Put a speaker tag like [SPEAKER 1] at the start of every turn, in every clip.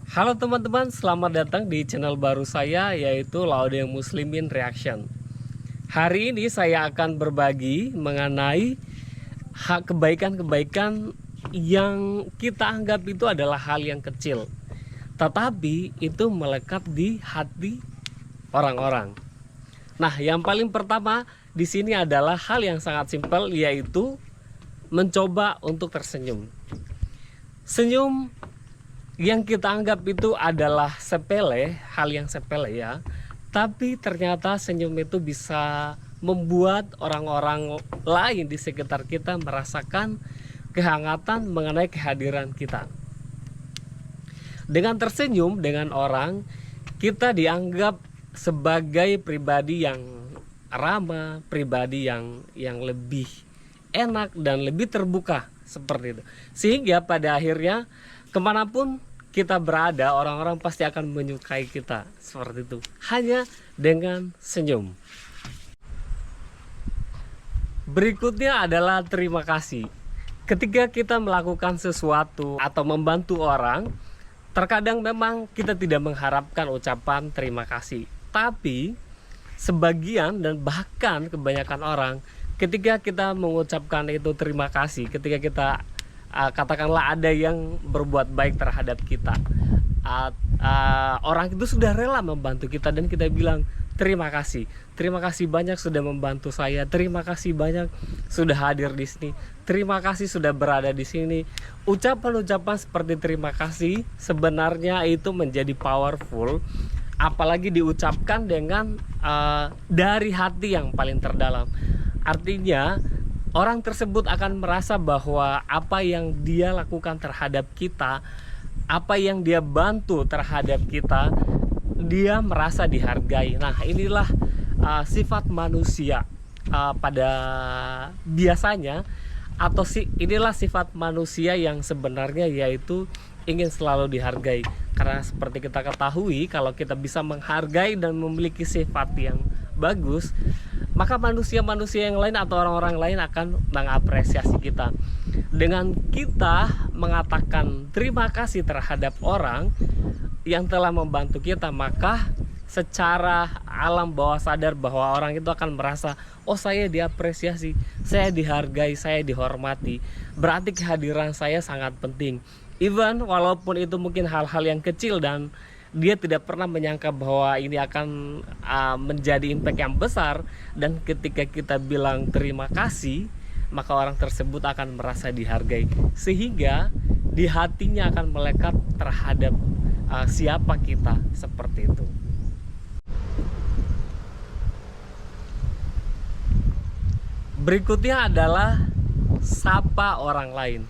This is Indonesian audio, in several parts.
[SPEAKER 1] Halo teman-teman, selamat datang di channel baru saya yaitu Laude Muslimin Reaction. Hari ini saya akan berbagi mengenai hak kebaikan-kebaikan yang kita anggap itu adalah hal yang kecil, tetapi itu melekat di hati orang-orang. Nah, yang paling pertama di sini adalah hal yang sangat simpel, yaitu mencoba untuk tersenyum. Senyum yang kita anggap itu adalah sepele, hal yang sepele ya, tapi ternyata senyum itu bisa membuat orang-orang lain di sekitar kita merasakan kehangatan mengenai kehadiran kita. Dengan tersenyum dengan orang, kita dianggap sebagai pribadi yang ramah, pribadi yang lebih enak dan lebih terbuka seperti itu. Sehingga pada akhirnya kemanapun kita berada, orang-orang pasti akan menyukai kita seperti itu, hanya dengan senyum. Berikutnya adalah terima kasih. Ketika kita melakukan sesuatu atau membantu orang, terkadang memang kita tidak mengharapkan ucapan terima kasih, tapi sebagian dan bahkan kebanyakan orang, ketika kita mengucapkan itu terima kasih, ketika kita katakanlah ada yang berbuat baik terhadap kita, orang itu sudah rela membantu kita dan kita bilang terima kasih banyak sudah membantu saya, terima kasih banyak sudah hadir di sini, terima kasih sudah berada di sini. Ucapan-ucapan seperti terima kasih sebenarnya itu menjadi powerful, apalagi diucapkan dengan dari hati yang paling terdalam. Artinya orang tersebut akan merasa bahwa apa yang dia lakukan terhadap kita, apa yang dia bantu terhadap kita, dia merasa dihargai. Nah, inilah sifat manusia pada biasanya, atau inilah sifat manusia yang sebenarnya, yaitu ingin selalu dihargai. Karena seperti kita ketahui, kalau kita bisa menghargai dan memiliki sifat yang bagus, maka manusia-manusia yang lain atau orang-orang lain akan mengapresiasi kita. Dengan kita mengatakan terima kasih terhadap orang yang telah membantu kita, maka secara alam bawah sadar bahwa orang itu akan merasa, oh saya diapresiasi, saya dihargai, saya dihormati, berarti kehadiran saya sangat penting. Even walaupun itu mungkin hal-hal yang kecil dan dia tidak pernah menyangka bahwa ini akan menjadi impact yang besar, dan ketika kita bilang terima kasih, maka orang tersebut akan merasa dihargai, sehingga di hatinya akan melekat terhadap siapa kita, seperti itu. Berikutnya adalah sapa orang lain.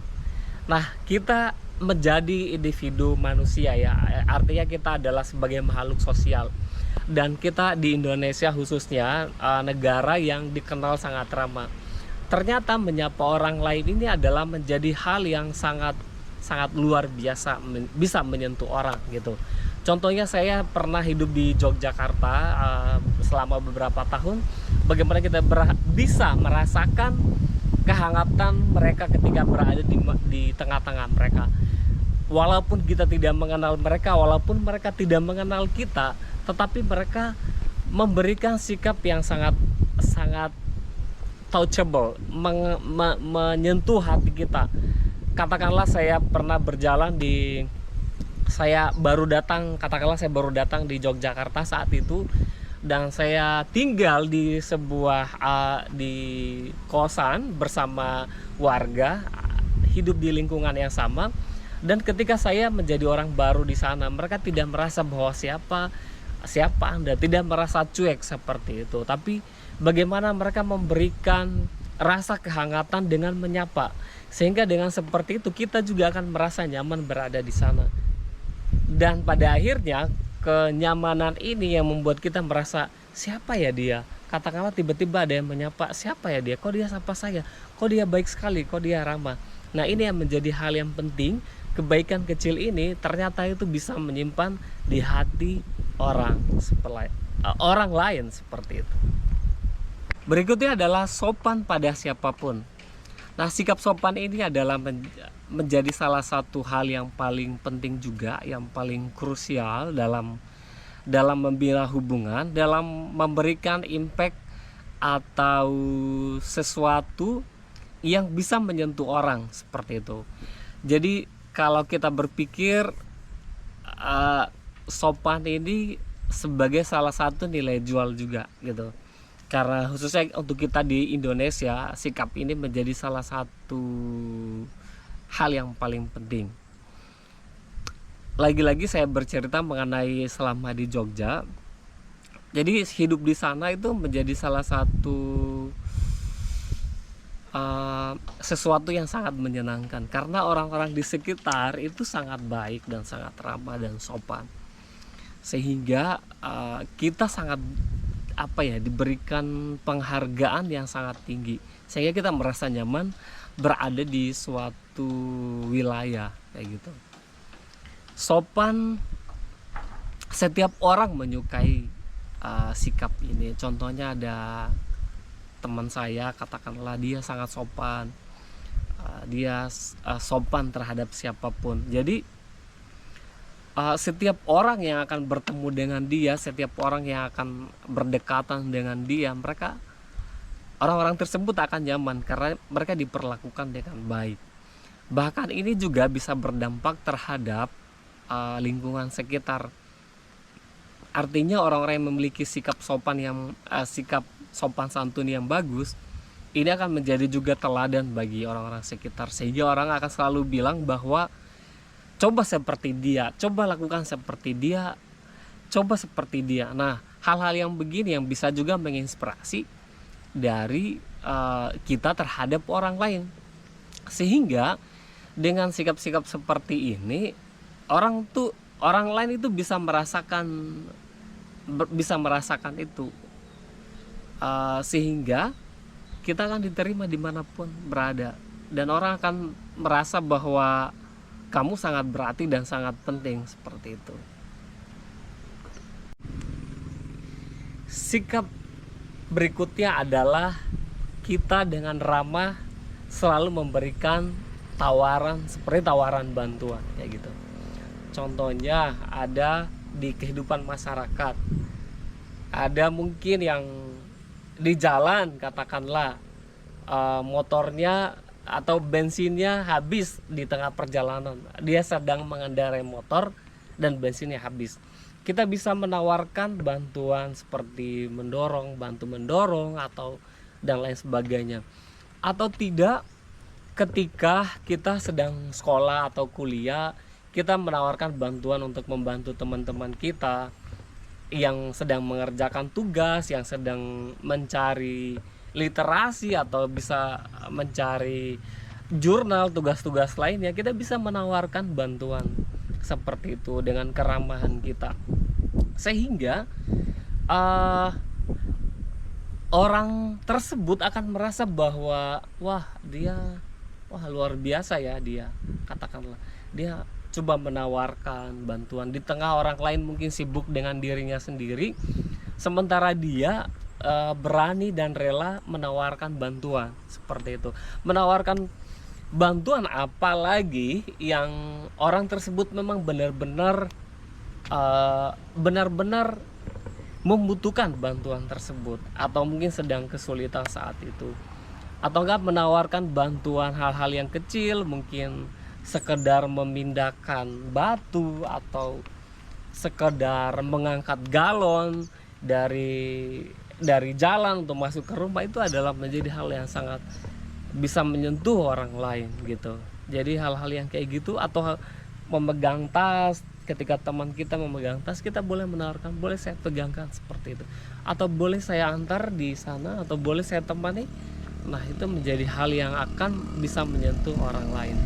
[SPEAKER 1] Nah, kita menjadi individu manusia ya, artinya kita adalah sebagai makhluk sosial, dan kita di Indonesia khususnya negara yang dikenal sangat ramah. Ternyata menyapa orang lain ini adalah menjadi hal yang sangat luar biasa, bisa menyentuh orang gitu. Contohnya saya pernah hidup di Yogyakarta selama beberapa tahun. Bagaimana kita bisa merasakan kehangatan mereka ketika berada di tengah-tengah mereka. Walaupun kita tidak mengenal mereka, walaupun mereka tidak mengenal kita, tetapi mereka memberikan sikap yang sangat touchable, menyentuh hati kita. Katakanlah saya pernah berjalan saya baru datang di Yogyakarta saat itu, dan saya tinggal di sebuah di kosan bersama warga, hidup di lingkungan yang sama. Dan ketika saya menjadi orang baru di sana, mereka tidak merasa bahwa siapa Anda, tidak merasa cuek seperti itu, tapi bagaimana mereka memberikan rasa kehangatan dengan menyapa, sehingga dengan seperti itu kita juga akan merasa nyaman berada di sana. Dan pada akhirnya kenyamanan ini yang membuat kita merasa, siapa ya dia? Katakanlah tiba-tiba ada yang menyapa, siapa ya dia? Kok dia sapa saya? Kok dia baik sekali? Kok dia ramah? Nah, ini yang menjadi hal yang penting. Kebaikan kecil ini ternyata itu bisa menyimpan di hati orang lain, seperti itu. Berikutnya adalah sopan pada siapapun. Nah, sikap sopan ini adalah menjadi salah satu hal yang paling penting juga, yang paling krusial dalam membina hubungan, dalam memberikan impact atau sesuatu yang bisa menyentuh orang seperti itu. Jadi kalau kita berpikir sopan ini sebagai salah satu nilai jual juga gitu. Karena khususnya untuk kita di Indonesia, sikap ini menjadi salah satu hal yang paling penting. Lagi-lagi saya bercerita mengenai selama di Jogja. Jadi hidup di sana itu menjadi salah satu sesuatu yang sangat menyenangkan, karena orang-orang di sekitar itu sangat baik dan sangat ramah dan sopan, sehingga kita sangat diberikan penghargaan yang sangat tinggi, sehingga kita merasa nyaman berada di suatu wilayah kayak gitu. Sopan, setiap orang menyukai sikap ini. Contohnya ada teman saya, katakanlah dia sangat sopan, dia sopan terhadap siapapun. Jadi setiap orang yang akan bertemu dengan dia, setiap orang yang akan berdekatan dengan dia, orang-orang tersebut akan nyaman karena mereka diperlakukan dengan baik. Bahkan ini juga bisa berdampak terhadap lingkungan sekitar. Artinya orang-orang yang memiliki sikap sopan santun yang bagus, ini akan menjadi juga teladan bagi orang-orang sekitar, sehingga orang akan selalu bilang bahwa coba seperti dia, coba lakukan seperti dia, coba seperti dia. Nah, hal-hal yang begini yang bisa juga menginspirasi dari kita terhadap orang lain, sehingga dengan sikap-sikap seperti ini orang lain itu bisa merasakan itu, sehingga kita akan diterima dimanapun berada, dan orang akan merasa bahwa kamu sangat berarti dan sangat penting seperti itu. Sikap berikutnya adalah kita dengan ramah selalu memberikan tawaran, seperti tawaran bantuan kayak gitu. Contohnya ada di kehidupan masyarakat, ada mungkin yang di jalan, katakanlah motornya atau bensinnya habis di tengah perjalanan, dia sedang mengendarai motor dan bensinnya habis. Kita bisa menawarkan bantuan seperti bantu mendorong atau dan lain sebagainya. Atau tidak, ketika kita sedang sekolah atau kuliah, kita menawarkan bantuan untuk membantu teman-teman kita yang sedang mengerjakan tugas, yang sedang mencari literasi atau bisa mencari jurnal, tugas-tugas lainnya. Kita bisa menawarkan bantuan seperti itu dengan keramahan kita, sehingga orang tersebut akan merasa bahwa dia luar biasa ya, dia katakanlah dia coba menawarkan bantuan di tengah orang lain mungkin sibuk dengan dirinya sendiri, sementara dia berani dan rela menawarkan bantuan seperti itu. Menawarkan bantuan, apalagi yang orang tersebut memang benar-benar membutuhkan bantuan tersebut, atau mungkin sedang kesulitan saat itu, atau enggak menawarkan bantuan hal-hal yang kecil, mungkin sekedar memindahkan batu atau sekedar mengangkat galon dari jalan untuk masuk ke rumah. Itu adalah menjadi hal yang sangat bisa menyentuh orang lain gitu. Jadi hal-hal yang kayak gitu, atau memegang tas, ketika teman kita memegang tas, kita boleh menawarkan, boleh saya pegangkan seperti itu, atau boleh saya antar di sana, atau boleh saya temani. Nah, itu menjadi hal yang akan bisa menyentuh orang lain.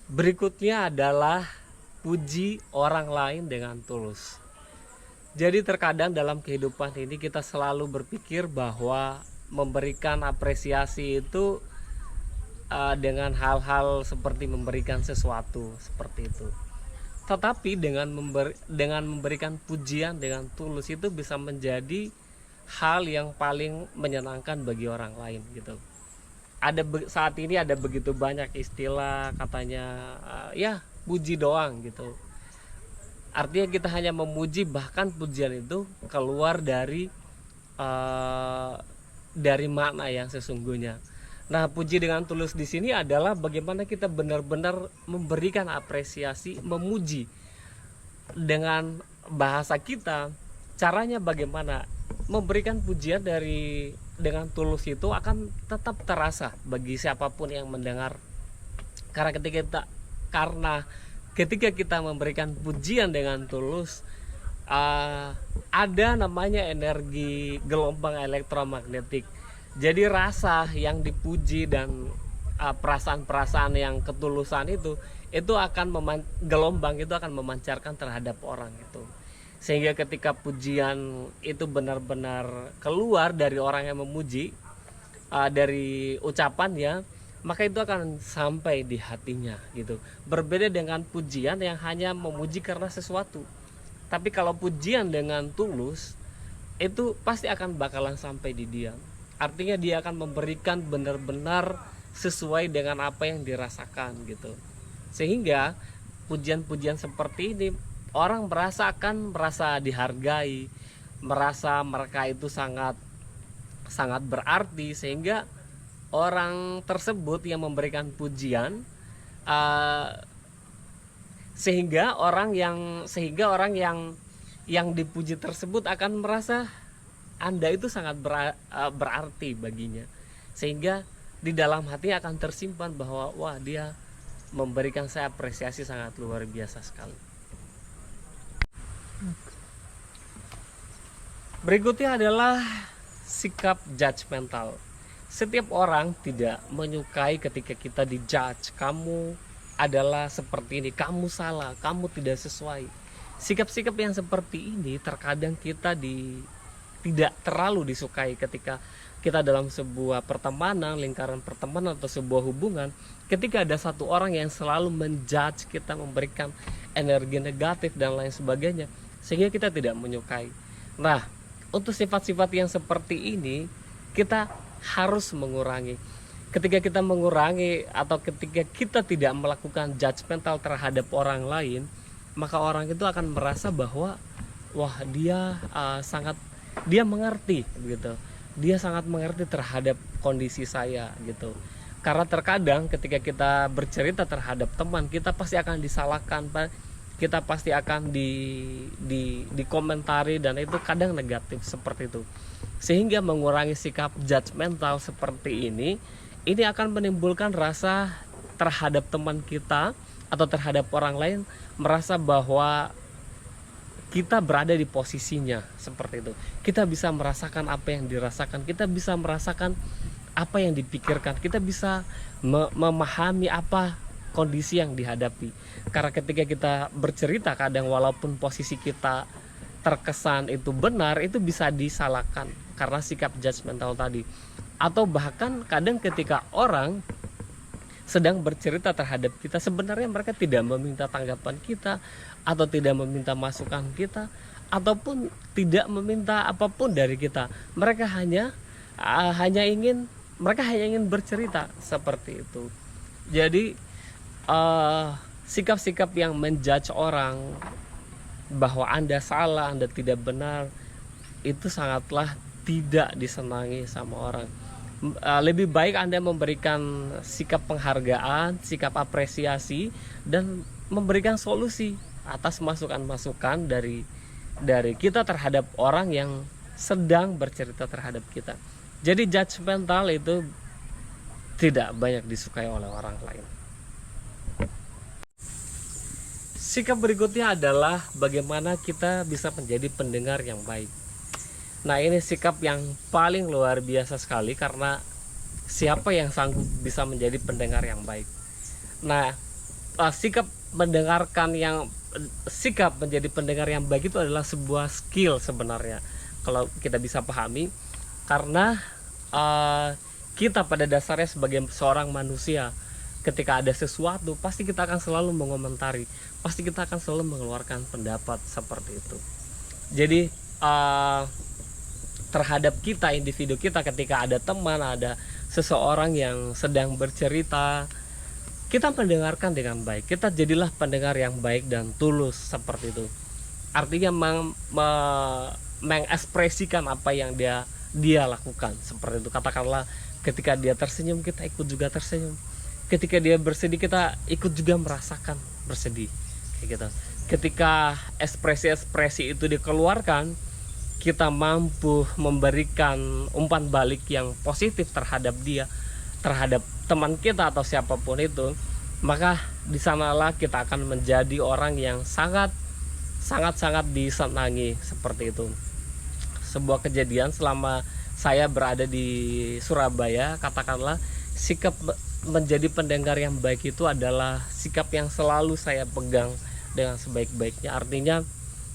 [SPEAKER 1] Berikutnya adalah puji orang lain dengan tulus. Jadi terkadang dalam kehidupan ini kita selalu berpikir bahwa memberikan apresiasi itu dengan hal-hal seperti memberikan sesuatu seperti itu. Tetapi dengan memberikan pujian dengan tulus itu bisa menjadi hal yang paling menyenangkan bagi orang lain gitu. Saat ini ada begitu banyak istilah katanya ya puji doang gitu. Artinya kita hanya memuji, bahkan pujian itu keluar uh, dari makna yang sesungguhnya. Nah, puji dengan tulus di sini adalah bagaimana kita benar-benar memberikan apresiasi, memuji dengan bahasa kita. Caranya bagaimana? Memberikan pujian dengan tulus itu akan tetap terasa bagi siapapun yang mendengar. Karena ketika kita memberikan pujian dengan tulus, ada namanya energi gelombang elektromagnetik. Jadi rasa yang dipuji dan perasaan-perasaan yang ketulusan itu akan gelombang itu akan memancarkan terhadap orang itu. Sehingga ketika pujian itu benar-benar keluar dari orang yang memuji, dari ucapannya, maka itu akan sampai di hatinya gitu. Berbeda dengan pujian yang hanya memuji karena sesuatu. Tapi kalau pujian dengan tulus, itu pasti akan bakalan sampai di dia. Artinya dia akan memberikan benar-benar sesuai dengan apa yang dirasakan gitu. Sehingga pujian-pujian seperti ini orang merasa dihargai, merasa mereka itu sangat berarti, sehingga orang tersebut yang memberikan pujian sehingga orang yang dipuji tersebut akan merasa Anda itu sangat berarti baginya, sehingga di dalam hati akan tersimpan bahwa wah, dia memberikan saya apresiasi sangat luar biasa sekali. Berikutnya adalah sikap judgmental. Setiap orang tidak menyukai ketika kita dijudge. Kamu adalah seperti ini, kamu salah, kamu tidak sesuai. Sikap-sikap yang seperti ini terkadang kita tidak terlalu disukai ketika kita dalam sebuah pertemanan, lingkaran pertemanan atau sebuah hubungan. Ketika ada satu orang yang selalu menjudge kita, memberikan energi negatif dan lain sebagainya, sehingga kita tidak menyukai. Nah, untuk sifat-sifat yang seperti ini kita harus mengurangi. Ketika kita mengurangi atau ketika kita tidak melakukan judgmental terhadap orang lain, maka orang itu akan merasa bahwa wah, dia mengerti gitu. Dia sangat mengerti terhadap kondisi saya gitu. Karena terkadang ketika kita bercerita terhadap teman, kita pasti akan disalahkan, kita pasti akan dikomentari, dan itu kadang negatif seperti itu. Sehingga mengurangi sikap judgmental seperti ini akan menimbulkan rasa terhadap teman kita atau terhadap orang lain, merasa bahwa kita berada di posisinya seperti itu. Kita bisa merasakan apa yang dirasakan, kita bisa merasakan apa yang dipikirkan, kita bisa memahami apa kondisi yang dihadapi. Karena ketika kita bercerita, kadang walaupun posisi kita terkesan itu benar, itu bisa disalahkan karena sikap judgmental tadi. Atau bahkan kadang ketika orang sedang bercerita terhadap kita, sebenarnya mereka tidak meminta tanggapan kita, atau tidak meminta masukan kita, ataupun tidak meminta apapun dari kita. Mereka hanya ingin bercerita seperti itu. Jadi sikap-sikap yang menjudge orang bahwa Anda salah, Anda tidak benar, itu sangatlah tidak disenangi sama orang. Lebih baik Anda memberikan sikap penghargaan, sikap apresiasi, dan memberikan solusi atas masukan-masukan dari kita terhadap orang yang sedang bercerita terhadap kita. Jadi judgmental itu tidak banyak disukai oleh orang lain. Sikap berikutnya adalah bagaimana kita bisa menjadi pendengar yang baik. Nah, ini sikap yang paling luar biasa sekali, karena siapa yang sanggup bisa menjadi pendengar yang baik. Nah, sikap menjadi pendengar yang baik itu adalah sebuah skill sebenarnya, kalau kita bisa pahami. Karena kita pada dasarnya sebagai seorang manusia, ketika ada sesuatu pasti kita akan selalu mengomentari, pasti kita akan selalu mengeluarkan pendapat seperti itu. Jadi terhadap kita, individu kita, ketika ada teman, ada seseorang yang sedang bercerita, kita mendengarkan dengan baik. Kita jadilah pendengar yang baik dan tulus seperti itu. Artinya mengekspresikan apa yang dia lakukan seperti itu. Katakanlah ketika dia tersenyum, kita ikut juga tersenyum. Ketika dia bersedih, kita ikut juga merasakan bersedih, kayak gitu. Ketika ekspresi-ekspresi itu dikeluarkan, kita mampu memberikan umpan balik yang positif terhadap dia, terhadap teman kita atau siapapun itu, maka di sanalah kita akan menjadi orang yang sangat disenangi seperti itu. Sebuah kejadian selama saya berada di Surabaya, katakanlah sikap menjadi pendengar yang baik itu adalah sikap yang selalu saya pegang dengan sebaik-baiknya. Artinya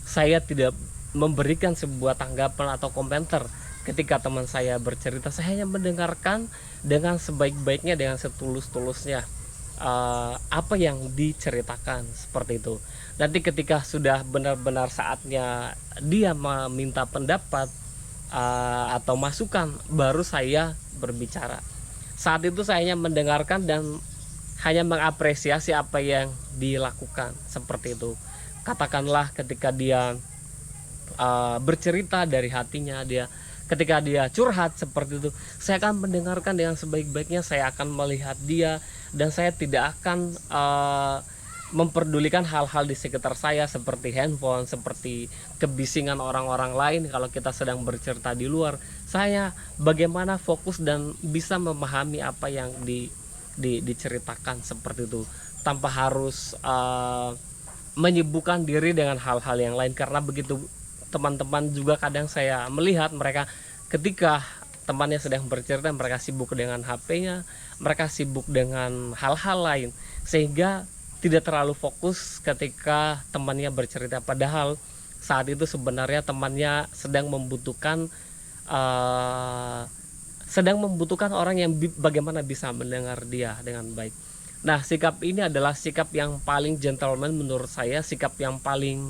[SPEAKER 1] saya tidak memberikan sebuah tanggapan atau komentar ketika teman saya bercerita. Saya hanya mendengarkan dengan sebaik-baiknya, dengan setulus-tulusnya apa yang diceritakan seperti itu. Nanti ketika sudah benar-benar saatnya dia meminta pendapat atau masukan, baru saya berbicara. Saat itu saya hanya mendengarkan dan hanya mengapresiasi apa yang dilakukan seperti itu. Katakanlah ketika dia bercerita dari hatinya, ketika dia curhat seperti itu, saya akan mendengarkan dengan sebaik-baiknya. Saya akan melihat dia dan saya tidak akan memperdulikan hal-hal di sekitar saya seperti handphone, seperti kebisingan orang-orang lain. Kalau kita sedang bercerita di luar, saya bagaimana fokus dan bisa memahami apa yang diceritakan seperti itu, tanpa harus menyibukkan diri dengan hal-hal yang lain. Karena begitu teman-teman juga kadang saya melihat mereka ketika temannya sedang bercerita, mereka sibuk dengan HP-nya, mereka sibuk dengan hal-hal lain, sehingga tidak terlalu fokus ketika temannya bercerita. Padahal saat itu sebenarnya temannya sedang membutuhkan orang yang bagaimana bisa mendengar dia dengan baik. Nah, sikap ini adalah sikap yang paling gentleman menurut saya, sikap yang paling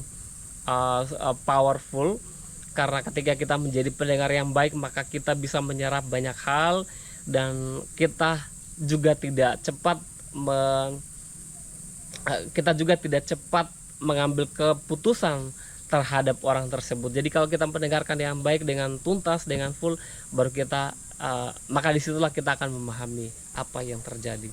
[SPEAKER 1] powerful, karena ketika kita menjadi pendengar yang baik, maka kita bisa menyerap banyak hal dan kita juga tidak cepat mengambil keputusan terhadap orang tersebut. Jadi kalau kita mendengarkan yang baik dengan tuntas, dengan full, baru kita maka disitulah kita akan memahami apa yang terjadi.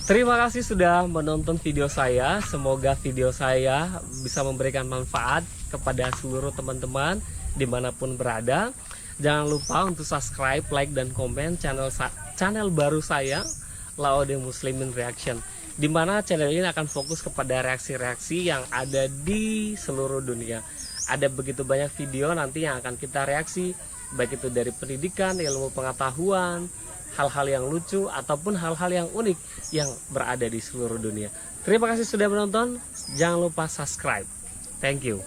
[SPEAKER 1] Terima kasih sudah menonton video saya. Semoga video saya bisa memberikan manfaat kepada seluruh teman-teman dimanapun berada. Jangan lupa untuk subscribe, like, dan komen channel baru saya, Laode Muslimin Reaction, dimana channel ini akan fokus kepada reaksi-reaksi yang ada di seluruh dunia. Ada begitu banyak video nanti yang akan kita reaksi, baik itu dari pendidikan, ilmu pengetahuan, hal-hal yang lucu, ataupun hal-hal yang unik yang berada di seluruh dunia. Terima kasih sudah menonton. Jangan lupa subscribe. Thank you.